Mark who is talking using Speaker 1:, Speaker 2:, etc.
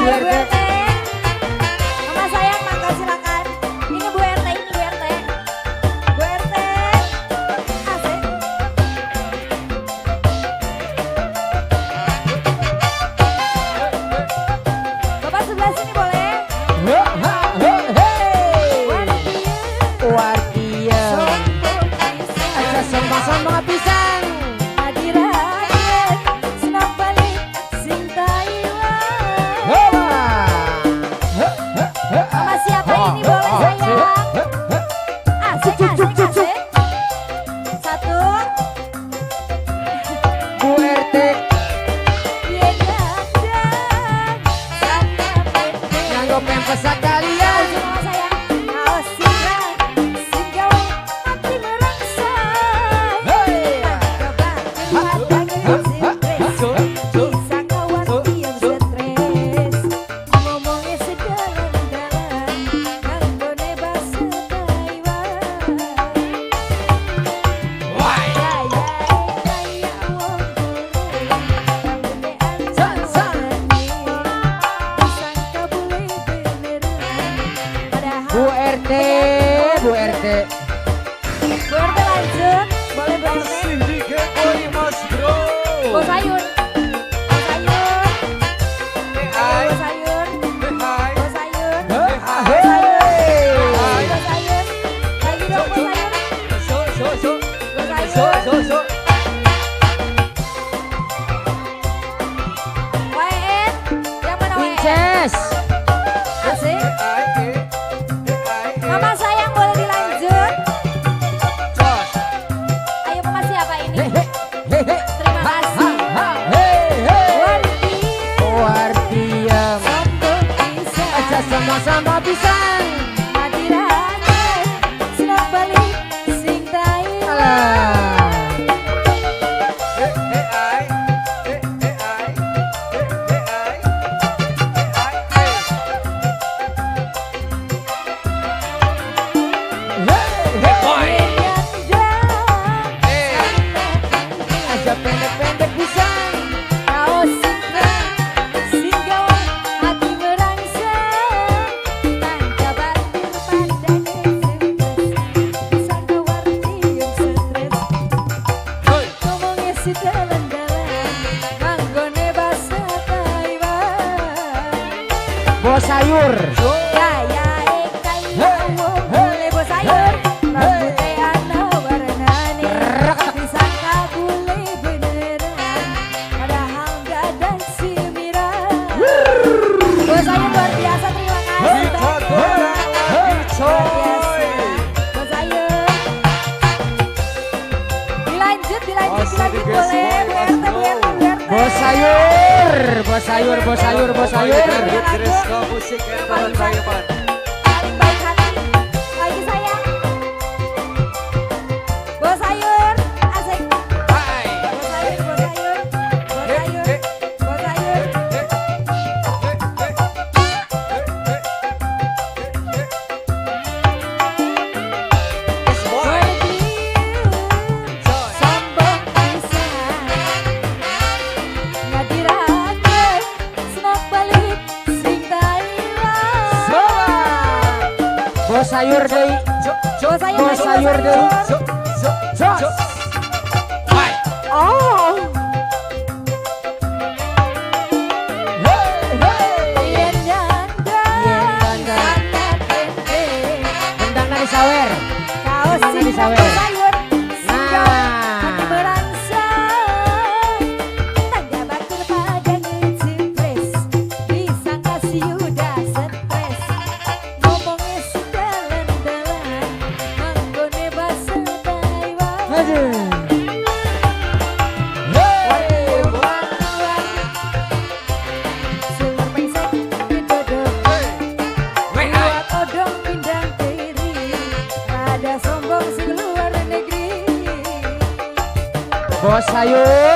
Speaker 1: Bu RT. Mama sayang, mangga silakan. Ini Bu RT, ini Bu RT. Bu RT. Asik. Bapak sebelah sini boleh?
Speaker 2: Wardian aja sama-sama pisang.
Speaker 1: Sama siapa ini boleh sayang? Asik, asik, asik. Satu.
Speaker 2: Bu RT
Speaker 1: Iya dadah.
Speaker 2: nganggo pempes kalian.
Speaker 1: Sama sayang. Kau singgah, singgah hati merangsang. Coba kepadanya stres. Bisa kawan diam stres. Ngomongnya sedalam-dalam. Kanggone basa Taiwan.
Speaker 2: Bu RT, Bu RT.
Speaker 1: Bu RT lanjut, boleh Bu RT. Bu sayur. Bu sayur. Bu sayur. Bu sayur. Bu sayur. Bu sayur. Lagi dong Bu sayur. Bu sayur. WN, yang mana WN?
Speaker 2: Winces.
Speaker 1: Asik. Mama sayang boleh dilanjut. Ayo mama siapa ini? Terima kasih.
Speaker 2: Wardian
Speaker 1: Sombong bisa.
Speaker 2: aja sama-sama pisang.
Speaker 1: Hadirannya senang balik sing Taiwan.
Speaker 2: Alah. Aja pendek-pendek pisang.
Speaker 1: Kau singgah hati merangsang. Tangga batur pada stres. Sangka wardian stres. Ngomongnya si dalam-dalam. Manggone basa Taiwan.
Speaker 2: Bos sayur.
Speaker 1: Kaya kaya wong boleh bos sayur. Rambutnya ana warnane. Disangka bule beneran. Padahal gak ada simiran. Bos sayur luar biasa, terima kasih. Luar biasa. Bos sayur. Dilanjut boleh. Bu RT, Bu RT, Bu RT.
Speaker 2: Bos sayur, bos sayur, bos sayur, bos sayur.
Speaker 1: Paling baik hati. Lagi sayang. Bos sayur, asik. Bos sayur, bos sayur. Bos sayur, bos sayur. Sombong bisa. Ngadirannya senang balik sing Taiwan.
Speaker 2: Bos sayur deui.
Speaker 1: Bos sayur,
Speaker 2: Bos sayur deui. Jos.
Speaker 1: Oh. Yen dandang, anak tempe.
Speaker 2: Tendang nari sawer.
Speaker 1: Kaos
Speaker 2: Tendang nari
Speaker 1: singgah
Speaker 2: sawer.
Speaker 1: bos sayur. Singgah
Speaker 2: Nah.
Speaker 1: hati merangsang. Tangga batur pada ngejepres. Disangka si udah stres. Ngomongnya sedalan-dalan. Manggone basa Taiwan.
Speaker 2: Aduh.
Speaker 1: Sumur pengsek didodok. Buat odong pindang teri. Rada sombong sing luar negeri.
Speaker 2: Bos sayur.